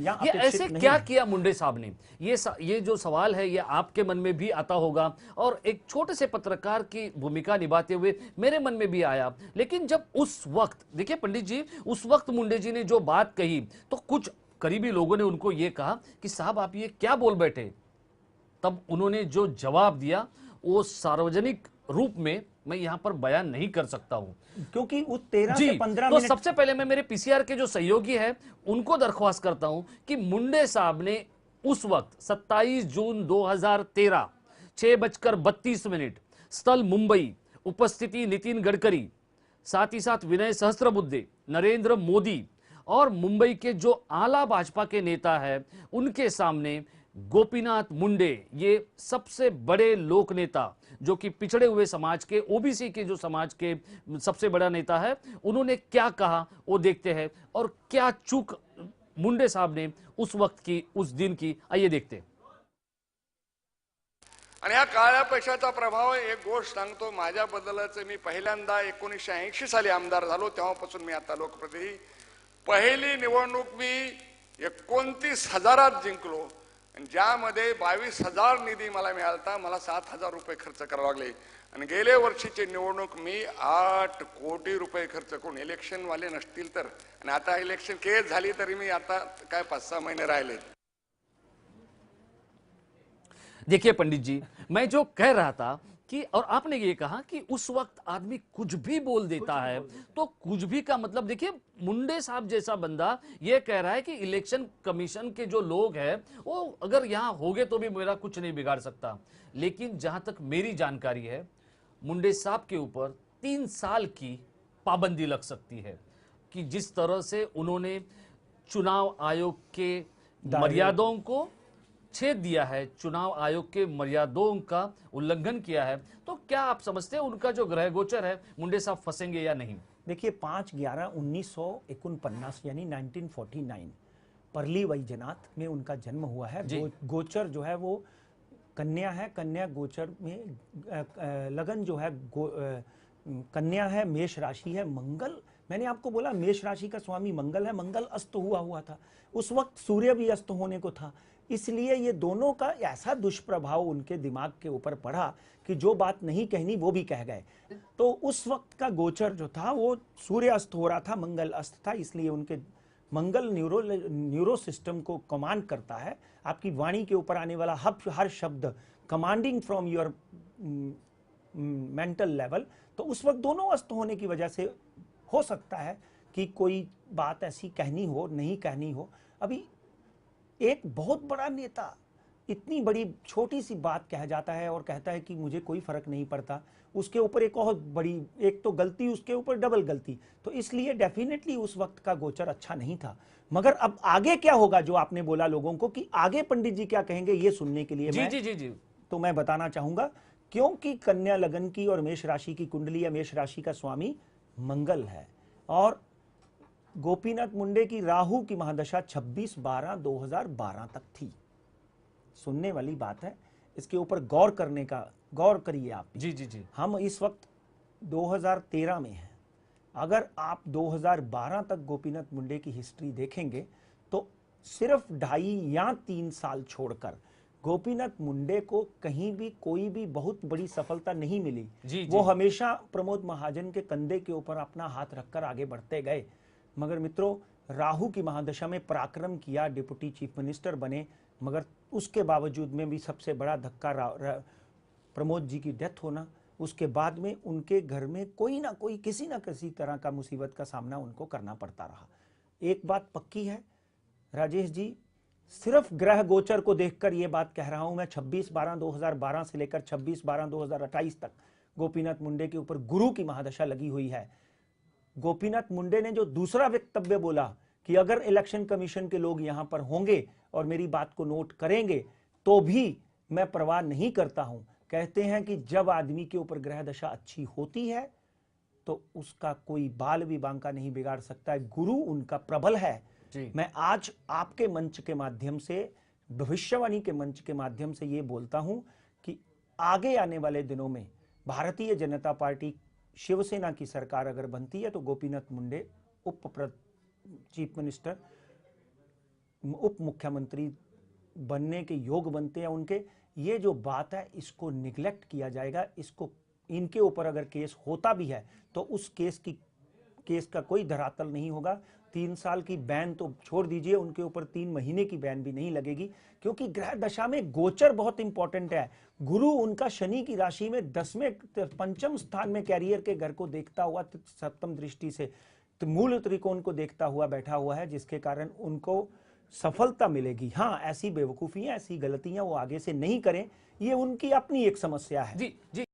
ये ऐसे क्या किया मुंडे साहब ने? ये जो सवाल है ये आपके मन में भी आता होगा और एक छोटे से पत्रकार की भूमिका निभाते हुए मेरे मन में भी आया। लेकिन जब उस वक्त देखिए पंडित जी, उस वक्त मुंडे जी ने जो बात कही तो कुछ करीबी लोगों ने उनको ये कहा कि साहब आप ये क्या बोल बैठे। तब उन्होंने जो जवाब दिया वो सार्वजनिक रूप में मैं यहां पर बयान नहीं कर सकता हूं, क्योंकि उस 13 जी। से 15 तो मिनट सबसे पहले मैं मेरे पीसीआर के जो सहयोगी हैं उनको दरख्वास्त करता हूं कि मुंडे साहब ने उस वक्त 27 जून 2013 6:32 स्थल मुंबई, उपस्थिति नितिन गडकरी, साथ ही साथ विनय सहस्त्रबुद्धे, नरेंद्र मोदी और मुंबई के जो आला भाजपा के नेता है उनके सामने गोपीनाथ मुंडे, ये सबसे बड़े लोक नेता जो कि पिछड़े हुए समाज के, ओबीसी के जो समाज के सबसे बड़ा नेता है, उन्होंने क्या कहा वो देखते हैं और क्या चूक मुंडे साहब ने उस वक्त की, उस दिन की, आइए देखते हैं। आणि या काळ्या पैशाचा प्रभाव, एक गोष्ट सांगतो, माझ्याबद्दलच मी पहिल्यांदा 1980 साली आमदार झालो तेव्हापासून मी आता लोकप्रतिनिधी, पहिली निवडणूक मी 29,000 जिंकलो, ज्यामध्ये 22,000 निधी मला मिळाला, मला 7,000 रुपये खर्च करावे लागले, आणि गेल्या वर्षीची निवडणूक मी 8 कोटी रुपये खर्च करून, इलेक्शन वाले नसतील तर, आणि आता इलेक्शन केस झाली तरी मी आता काय 5-6 महिने राहिले। देखिए पंडित जी, मैं जो कह रहा था कि, और आपने ये कहा कि उस वक्त आदमी कुछ भी बोल देता है, तो कुछ भी का मतलब देखिए मुंडे साहब जैसा बंदा ये कह रहा है कि इलेक्शन कमीशन के जो लोग हैं वो अगर यहां होंगे तो भी मेरा कुछ नहीं बिगाड़ सकता। लेकिन जहां तक मेरी जानकारी है, मुंडे साहब के ऊपर 3 साल की पाबंदी लग सकती है कि जिस तरह से उन्होंने चुनाव आयोग के मर्यादाओं को छेद दिया है, चुनाव आयोग के मर्यादाओं का उल्लंघन किया है, तो क्या आप समझते हैं उनका जो ग्रह गोचर है मुंडे साहब फंसेंगे या नहीं? देखिए 5/11/1949 यानी 1949 परली वैजनाथ में उनका जन्म हुआ है। गोचर जो है वो कन्या है, कन्या गोचर में लगन जो है कन्या है, मेष राशि है, मंगल, मैंने आपको बोला मेष राशि का स्वामी मंगल है, मंगल अस्त हुआ था, उस वक्त सूर्य भी अस्त होने को था, इसलिए ये दोनों का ऐसा दुष्प्रभाव उनके दिमाग के ऊपर पड़ा कि जो बात नहीं कहनी वो भी कह गए। तो उस वक्त का गोचर जो था वो सूर्य अस्त हो रहा था, मंगल अस्त था, इसलिए उनके मंगल न्यूरो सिस्टम को कमांड करता है, आपकी वाणी के ऊपर आने वाला हर शब्द commanding from your mental level. तो उस वक्त दोनों अस्त होने की वजह से हो सकता है कि कोई बात ऐसी कहनी हो, नहीं कहनी हो। अभी एक बहुत बड़ा नेता इतनी बड़ी छोटी सी बात कह जाता है और कहता है कि मुझे कोई फर्क नहीं पड़ता, उसके ऊपर एक और बड़ी, एक तो गलती, उसके ऊपर डबल गलती, तो इसलिए डेफिनेटली उस वक्त का गोचर अच्छा नहीं था। मगर अब आगे क्या होगा, जो आपने बोला लोगों को कि आगे पंडित जी क्या कहेंगे, ये सुनने के लिए जी। तो मैं बताना चाहूंगा, क्योंकि कन्या लगन की और मेष राशि की कुंडली या मेष राशि का स्वामी मंगल है और गोपीनाथ मुंडे की राहु की महादशा 26/12/2012 तक थी। सुनने वाली बात है, इसके ऊपर गौर करिए आप। जी। हम इस वक्त 2013 में हैं, अगर आप 2012 तक गोपीनाथ मुंडे की हिस्ट्री देखेंगे तो सिर्फ 2.5 या 3 साल छोड़कर गोपीनाथ मुंडे को कहीं भी कोई भी बहुत बड़ी सफलता नहीं मिली। वो हमेशा प्रमोद महाजन के कंधे के ऊपर अपना हाथ रखकर आगे बढ़ते गए। मगर मित्रों, राहु की महादशा में पराक्रम किया, डिप्टी चीफ मिनिस्टर बने, मगर उसके बावजूद में भी सबसे बड़ा धक्का प्रमोद जी की डेथ होना, उसके बाद में उनके घर में कोई ना कोई किसी ना किसी तरह का मुसीबत का सामना उनको करना पड़ता रहा। एक बात पक्की है राजेश जी, सिर्फ ग्रह गोचर को देखकर यह बात कह रहा हूं मैं, 26/12/2012 से लेकर 26/12/2028 तक गोपीनाथ मुंडे के ऊपर गुरु की महादशा लगी हुई है। गोपीनाथ मुंडे ने जो दूसरा वक्तव्य बोला कि अगर इलेक्शन कमीशन के लोग यहां पर होंगे और मेरी बात को नोट करेंगे तो भी मैं परवाह नहीं करता हूं। कहते हैं कि जब आदमी के ऊपर ग्रह दशा अच्छी होती है तो उसका कोई बाल भी बांका नहीं बिगाड़ सकता है, गुरु उनका प्रबल है। मैं आज आपके मंच के माध्यम से, भविष्यवाणी के मंच के माध्यम से ये बोलता हूं कि आगे आने वाले दिनों में भारतीय जनता पार्टी शिवसेना की सरकार अगर बनती है तो गोपीनाथ मुंडे चीफ मिनिस्टर उप मुख्यमंत्री बनने के योग बनते हैं उनके, ये जो बात है इसको निगलेक्ट किया जाएगा। इसको, इनके ऊपर अगर केस होता भी है तो उस केस का कोई धरातल नहीं होगा। 3 साल की बैन तो छोड़ दीजिए, उनके ऊपर 3 महीने की बैन भी नहीं लगेगी, क्योंकि ग्रह दशा में गोचर बहुत इंपॉर्टेंट है। गुरु उनका शनि की राशि में 10वें 5म स्थान में कैरियर के घर को देखता हुआ 7म दृष्टि से तो मूल त्रिकोण को देखता हुआ बैठा हुआ है, जिसके कारण उनको सफलता मिलेगी। हाँ, ऐसी बेवकूफियां, ऐसी गलतियां वो आगे से नहीं करें, ये उनकी अपनी एक समस्या है। जी जी।